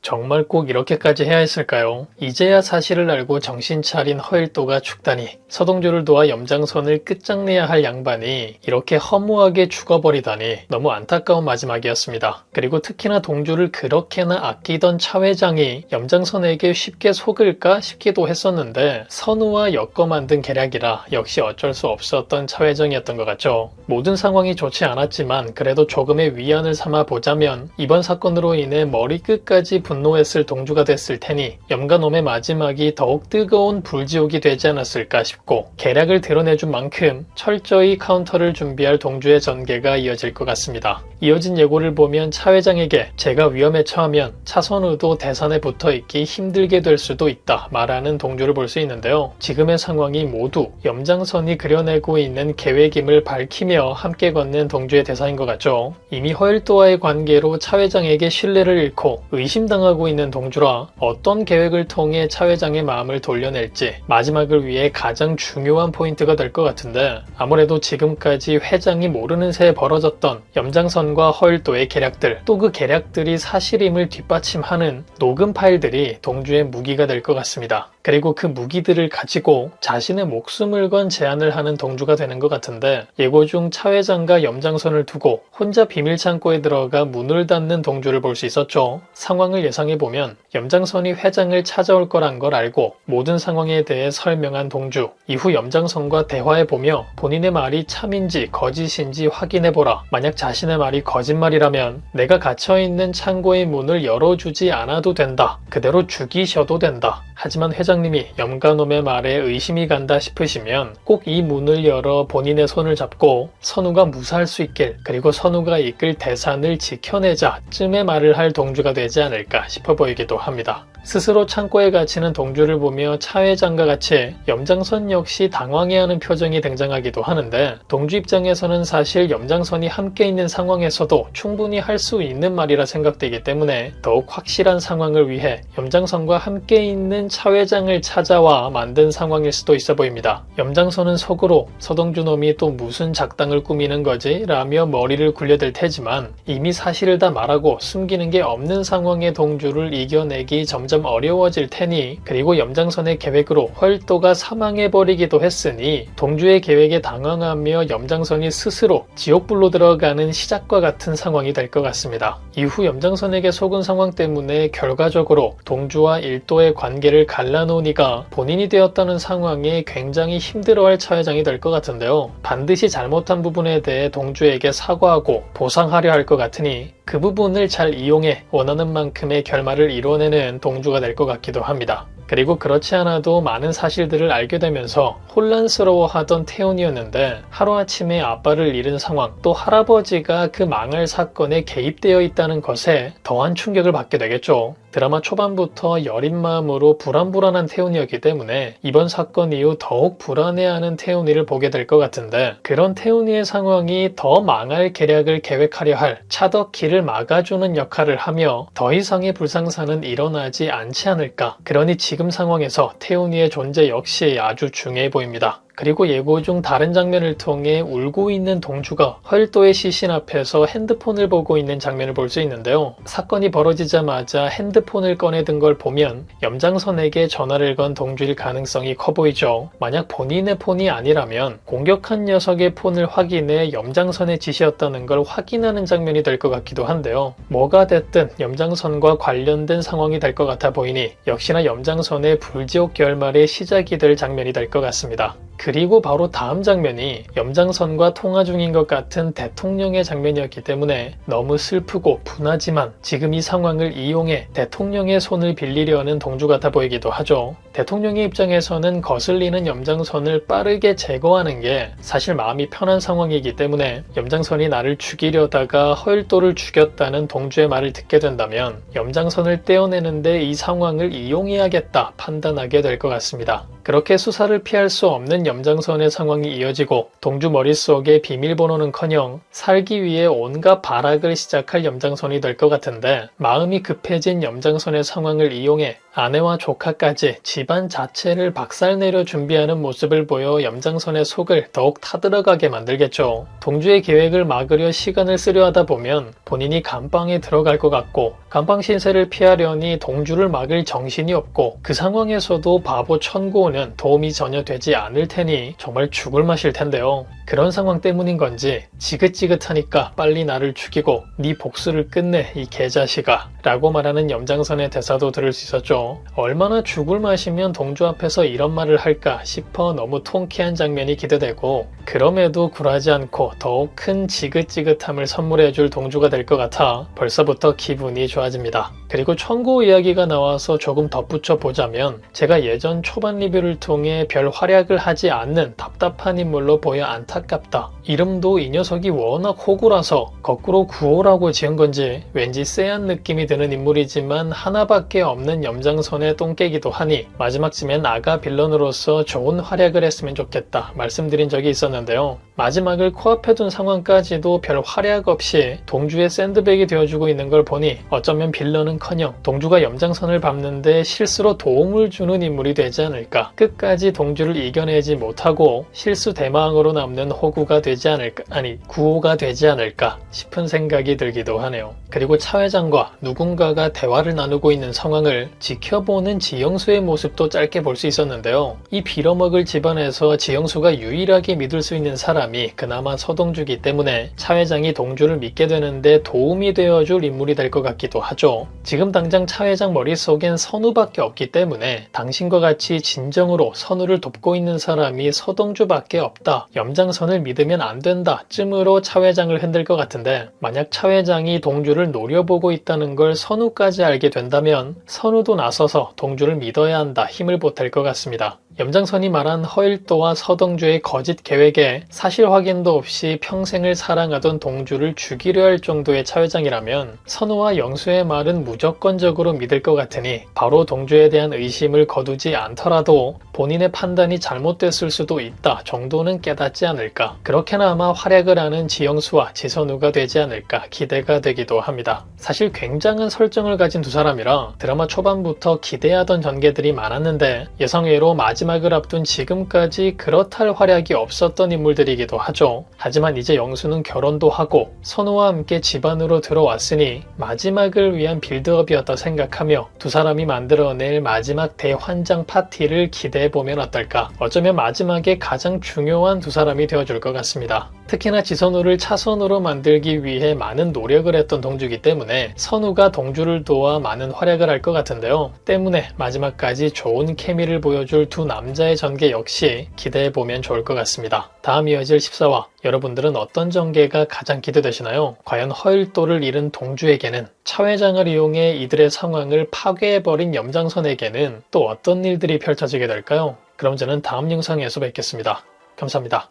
정말 꼭 이렇게까지 해야 했을까요? 이제야 사실을 알고 정신 차린 허일도가 죽다니, 서동주를 도와 염장선을 끝장내야 할 양반이 이렇게 허무하게 죽어버리다니 너무 안타까운 마지막이었습니다. 그리고 특히나 동주를 그렇게나 아끼던 차 회장이 염장선에게 쉽게 속을까 싶기도 했었는데 선우와 엮어 만든 계략이라 역시 어쩔 수 없었던 차 회장이었던 것 같죠. 모든 상황이 좋지 않았지만 그래도 조금의 위안을 삼아 보자면 이번 사건으로 인해 머리끝까지 분노했을 동주가 됐을 테니 염가놈의 마지막이 더욱 뜨거운 불지옥이 되지 않았을까 싶고, 계략을 드러내준 만큼 철저히 카운터를 준비할 동주의 전개가 이어질 것 같습니다. 이어진 예고를 보면 차 회장에게 제가 위험에 처하면 차선우도 대산에 붙어있기 힘들게 될 수도 있다 말하는 동주를 볼 수 있는데요. 지금의 상황이 모두 염장선이 그려내고 있는 계획임을 밝히며 함께 걷는 동주의 대사인 것 같죠. 이미 허일도와의 관계로 차 회장에게 신뢰를 잃고 의심당하고 있는 동주라 어떤 계획을 통해 차 회장의 마음을 돌려낼지 마지막을 위해 가장 중요한 포인트가 될 것 같은데, 아무래도 지금까지 회장이 모르는 새에 벌어졌던 염장선과 허일도의 계략들, 또 그 계략들이 사실임을 뒷받침하는 녹음 파일들이 동주의 무기가 될 것 같습니다. 그리고 그 무기들을 가지고 자신의 목숨을 건 제안을 하는 동주가 되는 것 같은데, 예고 중 차 회장과 염장선을 두고 혼자 비밀창고에 들어가 문을 닫는 동주를 볼 수 있었죠. 상황을 예상해보면 염장선이 회장을 찾아올 거란 걸 알고 모든 상황에 대해 설명한 동주, 이후 염장선과 대화해보며 본인의 말이 참인지 거짓인지 확인해보라, 만약 자신의 말이 거짓말이라면 내가 갇혀있는 창고의 문을 열어주지 않아도 된다, 그대로 죽이셔도 된다, 하지만 회장님이 염가놈의 말에 의심이 간다 싶으시면 꼭 이 문을 열어 본인의 손을 잡고 선우가 무사할 수 있길, 그리고 선우가 이끌 대산을 지켜내자 쯤의 말을 할 동주가 되지 않을까 싶어 보이기도 합니다. 스스로 창고에 갇히는 동주를 보며 차 회장과 같이 염장선 역시 당황해하는 표정이 등장하기도 하는데, 동주 입장에서는 사실 염장선이 함께 있는 상황에서도 충분히 할 수 있는 말이라 생각되기 때문에 더욱 확실한 상황을 위해 염장선과 함께 있는 차 회장을 찾아와 만든 상황일 수도 있어 보입니다. 염장선은 속으로 서동주 놈이 또 무슨 작당을 꾸미는 거지? 라며 머리를 굴려댈 테지만 이미 사실을 다 말하고 숨기는 게 없는 상황의 동주를 이겨내기 점점 어려워질 테니, 그리고 염장선의 계획으로 허일도가 사망해버리기도 했으니 동주의 계획에 당황하며 염장선이 스스로 지옥불로 들어가는 시작과 같은 상황이 될 것 같습니다. 이후 염장선에게 속은 상황 때문에 결과적으로 동주와 일도의 관계를 갈라놓으니까 본인이 되었다는 상황에 굉장히 힘들어할 차 회장이 될 것 같은데요. 반드시 잘못한 부분에 대해 동주에게 사과하고 보상하려 할 것 같으니 그 부분을 잘 이용해 원하는 만큼의 결말을 이뤄내는 동주가 될 것 같기도 합니다. 그리고 그렇지 않아도 많은 사실들을 알게 되면서 혼란스러워하던 태훈이었는데, 하루아침에 아빠를 잃은 상황, 또 할아버지가 그 망할 사건에 개입되어 있다는 것에 더한 충격을 받게 되겠죠. 드라마 초반부터 여린 마음으로 불안불안한 태훈이었기 때문에 이번 사건 이후 더욱 불안해하는 태훈이를 보게 될 것 같은데, 그런 태훈이의 상황이 더 망할 계략을 계획하려 할 차덕기를 막아주는 역할을 하며 더 이상의 불상사는 일어나지 않지 않을까. 그러니 지금 상황에서 태훈이의 존재 역시 아주 중요해 보입니다. 그리고 예고 중 다른 장면을 통해 울고 있는 동주가 허일도의 시신 앞에서 핸드폰을 보고 있는 장면을 볼 수 있는데요. 사건이 벌어지자마자 핸드폰을 꺼내든 걸 보면 염장선에게 전화를 건 동주일 가능성이 커 보이죠. 만약 본인의 폰이 아니라면 공격한 녀석의 폰을 확인해 염장선의 지시였다는 걸 확인하는 장면이 될 것 같기도 한데요. 뭐가 됐든 염장선과 관련된 상황이 될 것 같아 보이니 역시나 염장선의 불지옥 결말의 시작이 될 장면이 될 것 같습니다. 그리고 바로 다음 장면이 염장선과 통화 중인 것 같은 대통령의 장면이었기 때문에 너무 슬프고 분하지만 지금 이 상황을 이용해 대통령의 손을 빌리려는 동주 같아 보이기도 하죠. 대통령의 입장에서는 거슬리는 염장선을 빠르게 제거하는 게 사실 마음이 편한 상황이기 때문에 염장선이 나를 죽이려다가 허일도를 죽였다는 동주의 말을 듣게 된다면 염장선을 떼어내는데 이 상황을 이용해야겠다 판단하게 될 것 같습니다. 그렇게 수사를 피할 수 없는 염장선의 상황이 이어지고 동주 머릿속에 비밀번호는커녕 살기 위해 온갖 발악을 시작할 염장선이 될 것 같은데, 마음이 급해진 염장선의 상황을 이용해 아내와 조카까지 집안 자체를 박살내려 준비하는 모습을 보여 염장선의 속을 더욱 타들어가게 만들겠죠. 동주의 계획을 막으려 시간을 쓰려 하다 보면 본인이 감방에 들어갈 것 같고 감방 신세를 피하려니 동주를 막을 정신이 없고 그 상황에서도 바보 천고는 도움이 전혀 되지 않을 테니 정말 죽을 맛일 텐데요. 그런 상황 때문인 건지 지긋지긋하니까 빨리 나를 죽이고 네 복수를 끝내 이 개자식아 라고 말하는 염장선의 대사도 들을 수 있었죠. 얼마나 죽을 맛이면 동주 앞에서 이런 말을 할까 싶어 너무 통쾌한 장면이 기대되고 그럼에도 굴하지 않고 더욱 큰 지긋지긋함을 선물해줄 동주가 될 것 같아 벌써부터 기분이 좋아집니다. 그리고 천고 이야기가 나와서 조금 덧붙여 보자면 제가 예전 초반 리뷰를 통해 별 활약을 하지 않는 답답한 인물로 보여 안타깝다. 이름도 이 녀석이 워낙 호구라서 거꾸로 구호라고 지은 건지 왠지 쎄한 느낌이 드는 인물이지만 하나밖에 없는 염장선의 똥개기도 하니 마지막쯤엔 아가 빌런으로서 좋은 활약을 했으면 좋겠다 말씀드린 적이 있었는데요. 마지막을 코앞에 둔 상황까지도 별 활약 없이 동주의 샌드백이 되어주고 있는 걸 보니 어쩌면 빌런은커녕 동주가 염장선을 밟는데 실수로 도움을 주는 인물이 되지 않을까. 끝까지 동주를 이겨내지 못하고 실수 대망으로 남는 호구가 되지 않을까, 아니 구호가 되지 않을까 싶은 생각이 들기도 하네요. 그리고 차 회장과 누군가가 대화를 나누고 있는 상황을 지켜보는 지영수의 모습도 짧게 볼 수 있었는데요. 이 빌어먹을 집안에서 지영수가 유일하게 믿을 수 있는 사람이 그나마 서동주기 때문에 차 회장이 동주를 믿게 되는데 도움이 되어줄 인물이 될 것 같기도 하죠. 지금 당장 차 회장 머릿속엔 선우밖에 없기 때문에 당신과 같이 진정으로 선우를 돕고 있는 사람이 서동주밖에 없다. 염장선을 믿으면 안 된다. 쯤으로 차 회장을 흔들 것 같은데 만약 차 회장이 동주를 노려보고 있다는 걸 선우까지 알게 된다면 선우도 나서서 동주를 믿어야 한다. 힘을 보탤 것 같습니다. 염장선이 말한 허일도와 서동주의 거짓 계획에 사실 확인도 없이 평생을 사랑하던 동주를 죽이려 할 정도의 차 회장이라면 선우와 영수의 말은 무조건적으로 믿을 것 같으니 바로 동주에 대한 의심을 거두지 않더라도 본인의 판단이 잘못됐을 수도 있다 정도는 깨닫지 않을까. 그렇게나마 활약을 하는 지영수와 지선우가 되지 않을까 기대가 되기도 합니다. 사실 굉장한 설정을 가진 두 사람이라 드라마 초반부터 기대하던 전개들이 많았는데 예상외로 마지막을 앞둔 지금까지 그렇다 할 활약이 없었던 인물들이기도 하죠. 하지만 이제 영수는 결혼도 하고 선우와 함께 집안으로 들어왔으니 마지막을 위한 빌드업이었다 생각하며 두 사람이 만들어낼 마지막 대환장 파티를 기대해보면 어떨까. 어쩌면 마지막에 가장 중요한 두 사람이 되어줄 것 같습니다. 특히나 지선우를 차선으로 만들기 위해 많은 노력을 했던 동주이기 때문에 선우가 동주를 도와 많은 활약을 할 것 같은데요. 때문에 마지막까지 좋은 케미를 보여줄 두 남자의 전개 역시 기대해보면 좋을 것 같습니다. 다음 이어질 14화 여러분들은 어떤 전개가 가장 기대되시나요? 과연 허일도를 잃은 동주에게는 차 회장을 이용해 이들의 상황을 파괴해버린 염장선에게는 또 어떤 일들이 펼쳐지게 될까요? 그럼 저는 다음 영상에서 뵙겠습니다. 감사합니다.